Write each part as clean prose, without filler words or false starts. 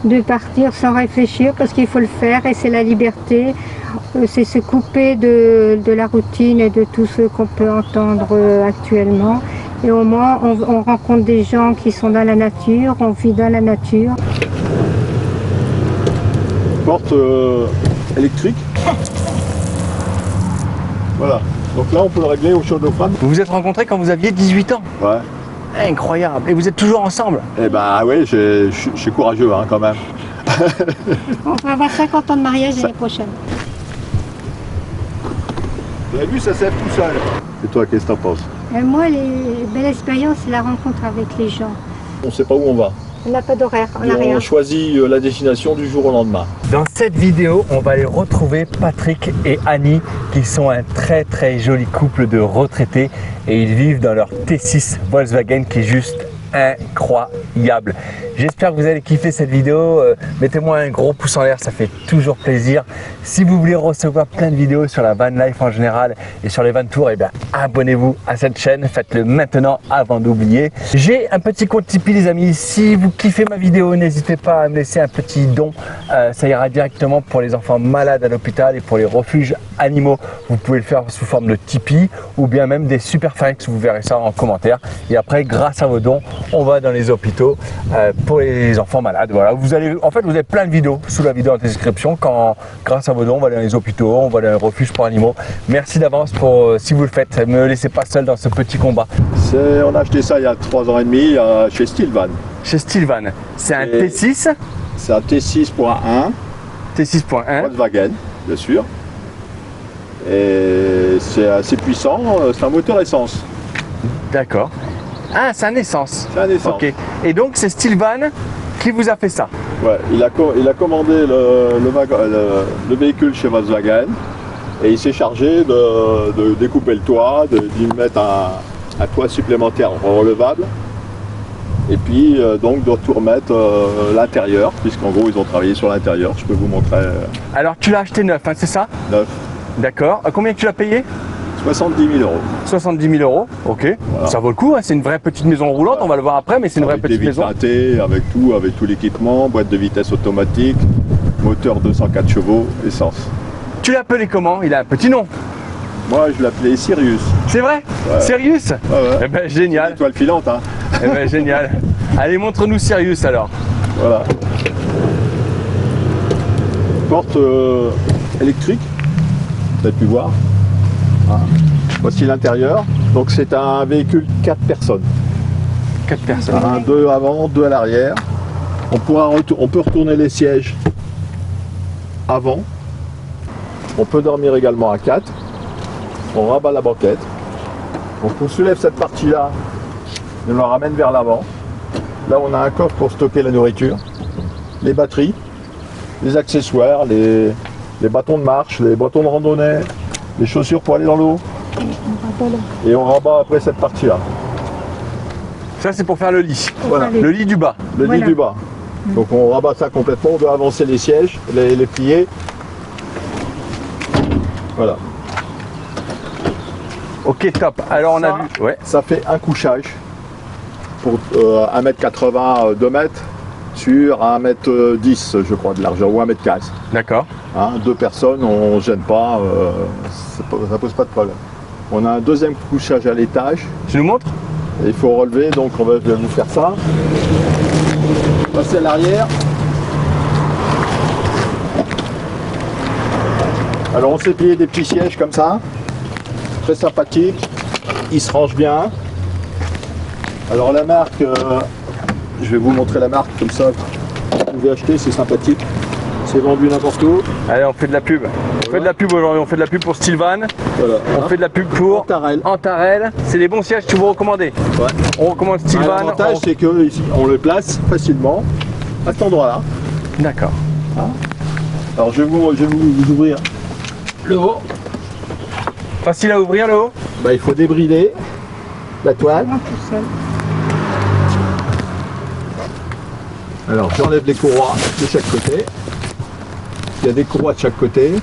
de partir sans réfléchir parce qu'il faut le faire et c'est la liberté, c'est se couper de la routine et de tout ce qu'on peut entendre actuellement. Et au moins on rencontre des gens qui sont dans la nature, on vit dans la nature. Porte électrique. Voilà. Donc là on peut le régler au chauffage. Vous vous êtes rencontrés quand vous aviez 18 ans? Ouais. Incroyable. Et vous êtes toujours ensemble? Eh ben oui, je suis courageux hein, quand même. On va avoir 50 ans de mariage l'année prochaine. Vous avez vu, ça sève tout seul. Et toi, qu'est-ce que t'en penses? Moi, les belles expériences, c'est la rencontre avec les gens. On ne sait pas où on va. On n'a pas d'horaire, on n'a rien. On choisit la destination du jour au lendemain. Dans cette vidéo, on va aller retrouver Patrick et Annie qui sont un très très joli couple de retraités et ils vivent dans leur T6 Volkswagen qui est juste incroyable. J'espère que vous allez kiffer cette vidéo. Mettez-moi un gros pouce en l'air, ça fait toujours plaisir. Si vous voulez recevoir plein de vidéos sur la van life en général et sur les van tours, eh bien abonnez-vous à cette chaîne, faites-le maintenant avant d'oublier. J'ai un petit compte Tipeee les amis, si vous kiffez ma vidéo, n'hésitez pas à me laisser un petit don, ça ira directement pour les enfants malades à l'hôpital et pour les refuges animaux. Vous pouvez le faire sous forme de Tipeee ou bien même des Superflex, vous verrez ça en commentaire. Et après, grâce à vos dons, on va dans les hôpitaux pour les enfants malades. Voilà, vous avez plein de vidéos sous la vidéo en description. Grâce à vos dons, on va dans les hôpitaux, on va dans les refuges pour animaux. Merci d'avance pour si vous le faites. Ne me laissez pas seul dans ce petit combat. On a acheté ça il y a 3 ans et demi chez Stilvan. Chez Stilvan, c'est un T6. C'est un T6.1. T6.1. Volkswagen, bien sûr. Et c'est assez puissant, c'est un moteur essence. D'accord. Ah, c'est un essence. C'est un essence. Ok. Et donc c'est Stilvan qui vous a fait ça? Ouais, il a commandé le véhicule chez Volkswagen et il s'est chargé de découper le toit, d'y mettre un toit supplémentaire relevable et puis donc de tout remettre l'intérieur, puisqu'en gros ils ont travaillé sur l'intérieur. Je peux vous montrer. Alors tu l'as acheté neuf, hein, c'est ça? Neuf. D'accord. À combien tu l'as payé? 70 000 euros. 70 000 euros, ok. Voilà. Ça vaut le coup, hein. C'est une vraie petite maison roulante, on va le voir après, mais c'est une vraie petite maison. Teintées, avec tout l'équipement, boîte de vitesse automatique, moteur 204 chevaux, essence. Tu l'as appelé comment? Il a un petit nom. Moi je l'appelais Sirius. C'est vrai? Ouais. Sirius? Ouais. Eh ben génial. Étoile filante hein. Eh ben génial. Allez, montre-nous Sirius alors. Voilà. Porte électrique, vous avez pu voir. Hein. Voici l'intérieur. Donc c'est un véhicule 4 personnes. 4 personnes. 2 avant, 2 à l'arrière. On peut retourner les sièges avant. On peut dormir également à 4. On rabat la banquette. Donc on soulève cette partie-là et on la ramène vers l'avant. Là on a un coffre pour stocker la nourriture, les batteries, les accessoires, les bâtons de marche, les bâtons de randonnée, les chaussures pour aller dans l'eau. Et on rabat après cette partie-là. Ça c'est pour faire le lit. Voilà. Le lit du bas. Le lit du bas. Donc on rabat ça complètement, on doit avancer les sièges, les plier. Voilà. Ok, top. Alors on a vu. Ouais. Ça fait un couchage pour 1m80, 2 mètres sur 1m10 je crois de largeur ou 1m15. D'accord. Hein, 2 personnes, on ne gêne pas, ça pose pas de problème. On a un deuxième couchage à l'étage. Tu nous montres? Il faut relever, donc on va vous faire ça. Passer à l'arrière. Alors on s'est plié des petits sièges comme ça. Très sympathique. Il se range bien. Alors la marque, je vais vous montrer la marque comme ça. Vous pouvez acheter, c'est sympathique. C'est vendu n'importe où. Allez, on fait de la pub. On fait de la pub aujourd'hui, on fait de la pub pour Stilvan. Voilà. On fait de la pub pour Antarel. C'est des bons sièges que vous recommandez. Ouais. On recommande Stilvan. L'avantage c'est qu'on le place facilement à cet endroit-là. D'accord. Hein, alors je vais vous ouvrir le haut. Facile à ouvrir le haut? Bah, il faut débrider la toile. Alors j'enlève les courroies de chaque côté. Il y a des courroies de chaque côté.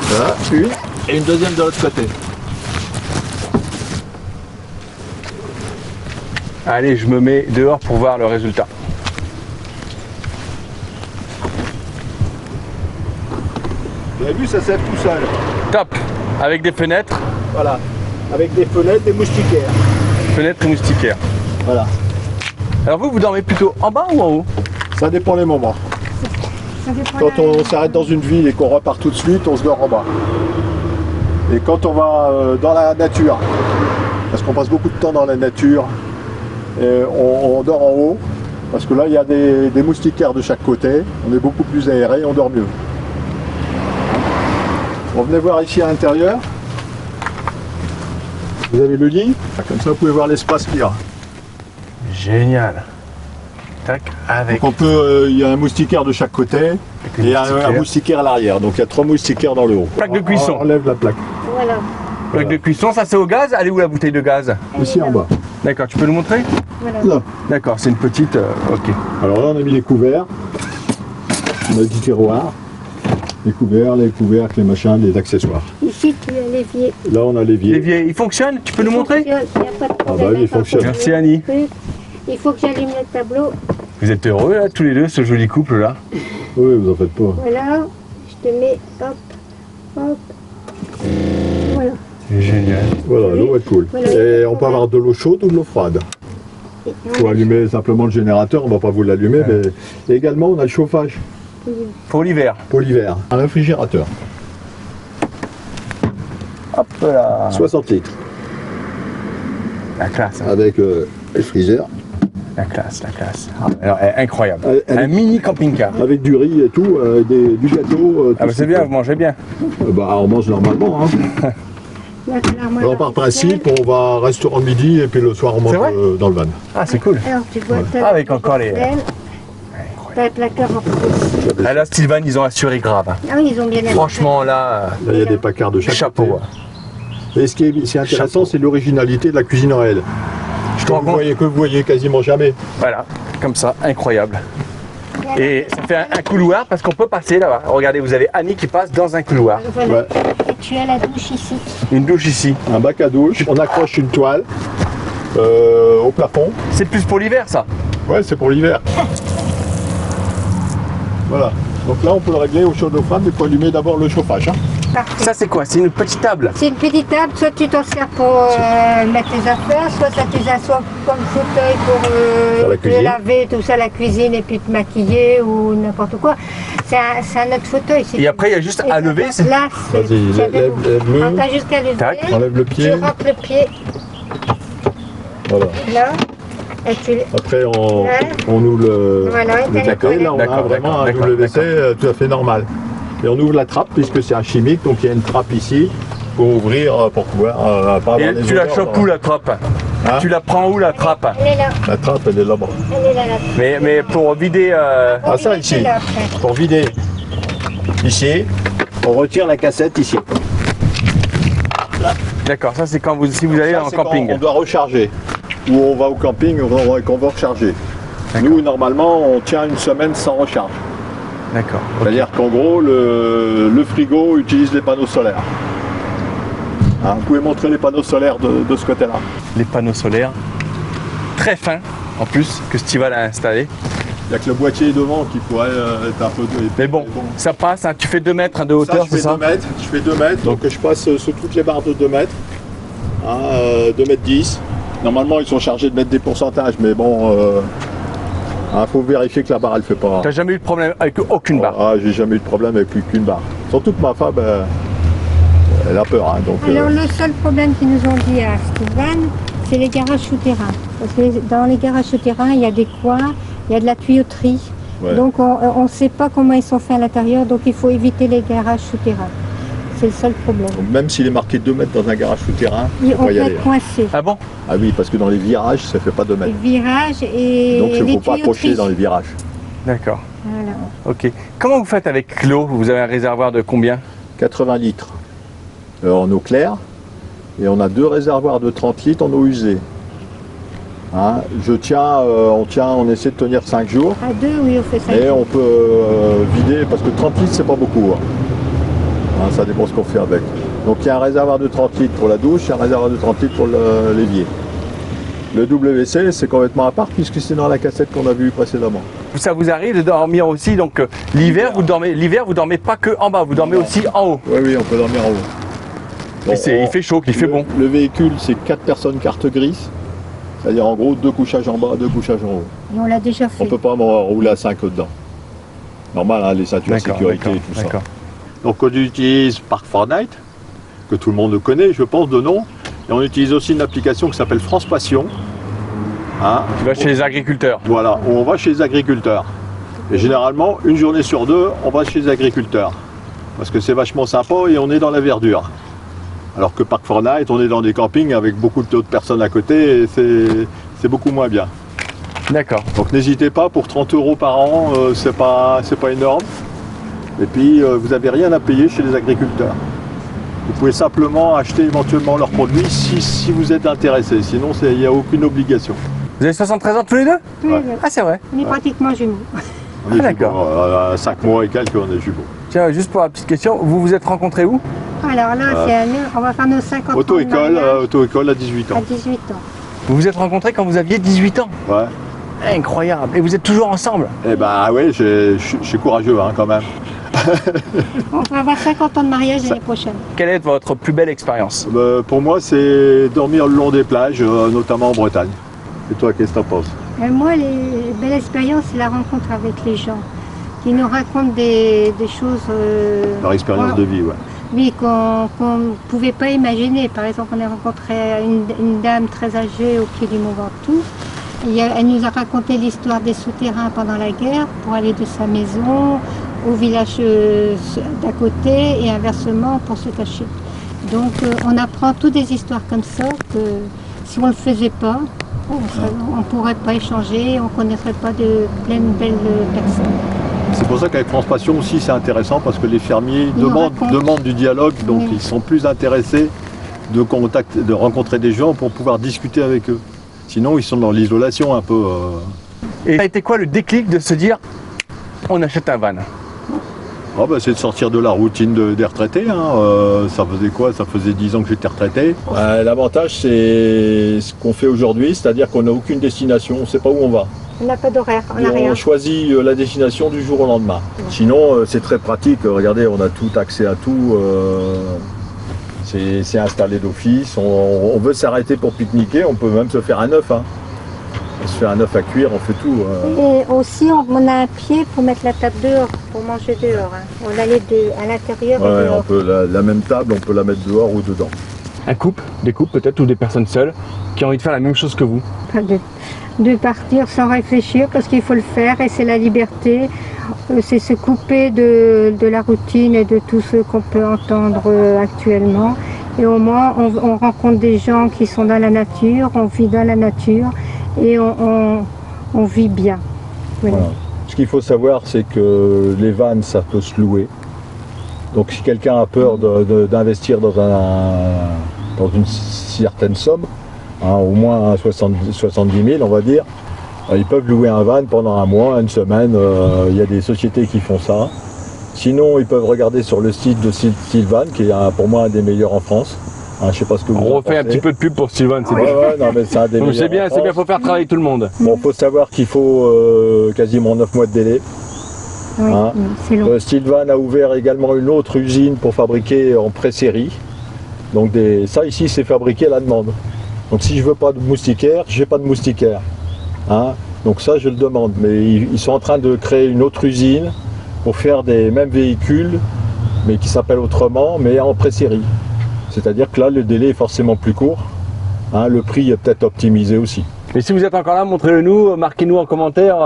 Voilà, une et une deuxième de l'autre côté. Allez, je me mets dehors pour voir le résultat. Vous avez vu, ça sève tout seul. Top. Avec des fenêtres. Voilà. Avec des fenêtres, des moustiquaires. Fenêtres et moustiquaires. Voilà. Alors vous dormez plutôt en bas ou en haut? Ça dépend les moments. Quand on s'arrête dans une ville et qu'on repart tout de suite, on se dort en bas. Et quand on va dans la nature, parce qu'on passe beaucoup de temps dans la nature, on dort en haut, parce que là il y a des moustiquaires de chaque côté, on est beaucoup plus aéré et on dort mieux. On venait voir ici à l'intérieur. Vous avez le lit, comme ça vous pouvez voir l'espace qu'il y a. Génial. Tac, avec. Donc on peut, il y a un moustiquaire de chaque côté et un moustiquaire à l'arrière. Donc il y a 3 moustiquaires dans le haut. Plaque de cuisson. On enlève la plaque. Voilà. Plaque de cuisson, ça c'est au gaz? Elle est où la bouteille de gaz? Ici en bas. D'accord, tu peux nous montrer? Voilà. Là. D'accord, c'est une petite. Ok. Alors là on a mis les couverts. On a du tiroir. Les couvercles, les machins, les accessoires. Ici, tu as l'évier. Là on a l'évier. L'évier, il fonctionne? Tu peux nous montrer? Il n'y a pas de problème. bah oui, il fonctionne. Merci Annie. Il faut que j'allume le tableau. Vous êtes heureux là, tous les deux, ce joli couple là? Oui, vous en faites pas. Voilà. Je te mets, hop, hop. Voilà. C'est génial. Voilà, l'eau est cool. Voilà. Et on peut avoir de l'eau chaude ou de l'eau froide. Il faut allumer simplement le générateur, on ne va pas vous l'allumer, mais et également on a le chauffage Pour l'hiver. pour l'hiver. Un réfrigérateur, Hop là. 60 litres, La classe, hein. avec le freezer, La classe, la classe. Alors, incroyable. Elle- Un mini camping-car. avec du riz et tout, du gâteau. Ah bah c'est bien, vous mangez bien. Bah, on mange normalement. Hein. Alors par principe, on va au restaurant de midi et puis le soir on mange C'est vrai dans le van. Ah c'est cool. Alors, tu vois, Ah, avec encore les- T'as le placard en plus. Ah, là Sylvain, ils ont assuré grave. Ah oui, ils ont bien aimé. Franchement là, Là il y a des placards de chaque chapeau. côté. Et ce qui est intéressant, c'est l'originalité de la cuisine Noël. Je te rends compte. Que vous voyez quasiment jamais. Voilà, comme ça, incroyable. Et ça fait un couloir parce qu'on peut passer là-bas. Regardez, vous avez Annie qui passe dans un couloir. Voilà. Ouais. Et tu as la douche ici. Une douche ici. Un bac à douche, on accroche une toile au plafond. C'est plus pour l'hiver ça. Ouais, c'est pour l'hiver. Voilà. Donc là, on peut le régler au chaud d'eau froide, mais il faut allumer d'abord le chauffage. Hein. Parfait. Ça c'est quoi? C'est une petite table. C'est une petite table, soit tu t'en sers pour mettre tes affaires, soit ça t'assoit comme fauteuil Faire la pour te cuisine. laver, tout ça, la cuisine, et puis te maquiller ou n'importe quoi. C'est un autre fauteuil. Et après, il y a juste à lever. c'est- Là, Vas-y, lève-le. t'as jusqu'à lever. Tac. Enlève le Tu pied. rentres le pied Voilà. là. Et tu... Après, on Ouais. ouvre le Voilà, et t'as D'accord. les Là, on a D'accord, vraiment un d'accord, WC tout à fait normal. Et on ouvre la trappe, puisque c'est un chimique, donc il y a une trappe ici pour ouvrir, pour pouvoir pas avoir Et des tu la odeurs chopes dans- où la trappe? Hein Tu la prends où la trappe? Elle est là, La trappe, elle est là-bas. elle est là. Mais pour vider. Ah, ça, ici. Là, après. Pour vider ici, on retire la cassette ici. D'accord, ça c'est quand vous si vous allez Ça, en c'est quand camping. on doit recharger. Ou on va au camping et qu'on va recharger. Nous, normalement, on tient une semaine sans recharge. D'accord. C'est-à-dire qu'en gros, le frigo utilise les panneaux solaires. Hein, vous pouvez montrer les panneaux solaires de ce côté-là. Les panneaux solaires. Très fins en plus que Stival a installé. Il n'y a que le boîtier devant qui pourrait être un peu... Mais bon, ça passe, hein. Tu fais 2 mètres hein, de Ça, hauteur, je c'est fais ça? 2 mètres, je fais 2 mètres, donc je passe sous toutes les barres de 2 mètres. 2 mètres 10. Normalement, ils sont chargés de mettre des pourcentages, mais bon, faut vérifier que la barre, elle fait pas... T'as jamais eu de problème avec aucune barre? Ah, j'ai jamais eu de problème avec aucune barre. Surtout que ma femme, elle a peur. Hein, donc, Alors le seul problème qu'ils nous ont dit à Steven, c'est les garages souterrains. Parce que dans les garages souterrains, il y a des coins, il y a de la tuyauterie. ouais. Donc on ne sait pas comment ils sont faits à l'intérieur, donc il faut éviter les garages souterrains. C'est le seul problème. Donc, même s'il est marqué 2 mètres dans un garage souterrain, Et faut on y peut aller. être coincé. Ah bon? Ah oui, parce que dans les virages, ça fait pas 2 Les mètres. virages et Donc il ne les faut pas approcher tuyauteries. dans les virages. D'accord. Voilà. Ok. Comment vous faites avec l'eau? Vous avez un réservoir de combien? 80 litres en eau claire et on a 2 réservoirs de 30 litres en eau usée. Hein, on essaie de tenir 5 jours À 2, oui, on fait ça. et on peut vider parce que 30 litres c'est pas beaucoup. Hein. Hein, ça dépend ce qu'on fait avec. Donc il y a un réservoir de 30 litres pour la douche et un réservoir de 30 litres pour l'évier. Le WC c'est complètement à part puisque c'est dans la cassette qu'on a vue précédemment. Ça vous arrive de dormir aussi, donc l'hiver vous dormez pas que en bas, vous dormez aussi en haut. Oui, oui, on peut dormir en haut. Bon, Il fait chaud, il fait bon. Le véhicule, c'est 4 personnes carte grise. C'est-à-dire en gros 2 couchages en bas, 2 couchages en haut. Et on l'a déjà fait. On peut pas rouler à 5 dedans. Normal, hein, les ceintures de sécurité et tout ça. Donc on utilise Park Fortnite, que tout le monde connaît, je pense, de nom. Et on utilise aussi une application qui s'appelle France Passion. Hein, tu vas chez les agriculteurs. Voilà, où on va chez les agriculteurs. Et généralement, une journée sur 2, on va chez les agriculteurs. Parce que c'est vachement sympa et on est dans la verdure. Alors que Park Fortnite, on est dans des campings avec beaucoup d'autres personnes à côté et c'est beaucoup moins bien. D'accord. Donc n'hésitez pas, pour 30 € par an, c'est pas énorme. Et puis vous n'avez rien à payer chez les agriculteurs. Vous pouvez simplement acheter éventuellement leurs produits si vous êtes intéressé. Sinon, il n'y a aucune obligation. Vous avez 73 ans tous les deux? Tous les deux. Ah, c'est vrai. On est pratiquement jumeaux. On est d'accord. À 5 mois et quelques, on est jumeaux. Tiens, juste pour la petite question, vous vous êtes rencontrés où? Alors là, on va faire nos 50 ans. Auto-école à 18 ans. À 18 ans. Vous vous êtes rencontrés quand vous aviez 18 ans? Ouais. Incroyable. Et vous êtes toujours ensemble? Eh ben oui, je suis courageux hein, quand même. On va avoir 50 ans de mariage l'année prochaine. Quelle est votre plus belle expérience? Pour moi, c'est dormir le long des plages, notamment en Bretagne. Et toi, qu'est-ce que t'en penses? Moi, les belles expériences, c'est la rencontre avec les gens qui nous racontent des choses. Leur expérience de vie, ouais. Oui, qu'on ne pouvait pas imaginer. Par exemple, on a rencontré une dame très âgée au pied du Mont Ventoux. Elle nous a raconté l'histoire des souterrains pendant la guerre pour aller de sa maison au village d'à côté et inversement pour se cacher. Donc on apprend toutes des histoires comme ça que si on ne le faisait pas, on ne pourrait pas échanger, on ne connaîtrait pas de plein de belles personnes. C'est pour ça qu'avec France Passion aussi c'est intéressant parce que les fermiers demandent du dialogue, donc oui. Ils sont plus intéressés de rencontrer des gens pour pouvoir discuter avec eux. Sinon ils sont dans l'isolation un peu. Et ça a été quoi le déclic de se dire on achète un van? Oh bah, c'est de sortir de la routine des retraités. Hein. Ça faisait quoi? Ça faisait 10 ans que j'étais retraité. L'avantage, c'est ce qu'on fait aujourd'hui, c'est-à-dire qu'on n'a aucune destination, on ne sait pas où on va. On n'a pas d'horaire, on n'a rien. On choisit la destination du jour au lendemain. Ouais. Sinon, c'est très pratique. Regardez, on a tout accès à tout. C'est installé d'office. On veut s'arrêter pour pique-niquer, on peut même se faire un œuf. Hein. On se fait un œuf à cuire, on fait tout. Et aussi, on a un pied pour mettre la table dehors, pour manger dehors. Hein. On a les deux, à l'intérieur et dehors. On peut la même table, on peut la mettre dehors ou dedans. Un couple, des couples peut-être, ou des personnes seules, qui ont envie de faire la même chose que vous? De partir sans réfléchir, parce qu'il faut le faire, et c'est la liberté. C'est se couper de la routine et de tout ce qu'on peut entendre actuellement. Et au moins, on rencontre des gens qui sont dans la nature, on vit dans la nature. Et on vit bien. Voilà. Voilà. Ce qu'il faut savoir, c'est que les vannes, ça peut se louer. Donc si quelqu'un a peur d'investir dans une certaine somme, hein, au moins 70 000 on va dire, ils peuvent louer un van pendant un mois, une semaine. Il y a des sociétés qui font ça. Sinon, ils peuvent regarder sur le site de Sylvan, qui est pour moi un des meilleurs en France. Hein, je sais pas ce que vous on refait un petit peu de pub pour Sylvan, c'est bien. Ouais, non, mais c'est un des meilleurs. C'est bien, il faut faire travailler tout le monde. Bon, faut savoir qu'il faut quasiment 9 mois de délai. Oui, hein. C'est long. Sylvan a ouvert également une autre usine pour fabriquer en pré-série. Donc ça ici, c'est fabriqué à la demande. Donc si je veux pas de moustiquaire, j'ai pas de moustiquaire. Hein. Donc ça, je le demande. Mais ils sont en train de créer une autre usine pour faire des mêmes véhicules, mais qui s'appellent autrement, mais en pré-série. C'est-à-dire que là, le délai est forcément plus court. Hein, le prix est peut-être optimisé aussi. Et si vous êtes encore là, montrez-le nous, marquez-nous en commentaire.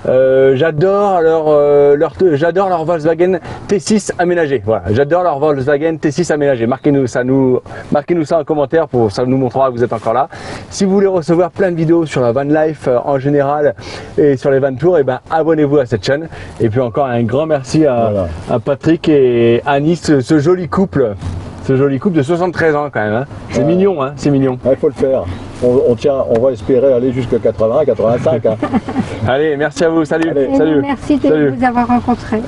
J'adore leur Volkswagen T6 aménagé. Voilà, j'adore leur Volkswagen T6 aménagé. Marquez-nous ça en commentaire, ça nous montrera que vous êtes encore là. Si vous voulez recevoir plein de vidéos sur la van life en général et sur les van tours, et ben abonnez-vous à cette chaîne. Et puis encore un grand merci à Patrick et Annie, ce joli couple. Ce joli couple de 73 ans quand même, hein. C'est mignon, hein, c'est mignon. Il faut le faire. On va espérer aller jusqu'à 80, 85. Hein. Allez, merci à vous, salut. Allez. Salut. Merci de vous avoir rencontrés.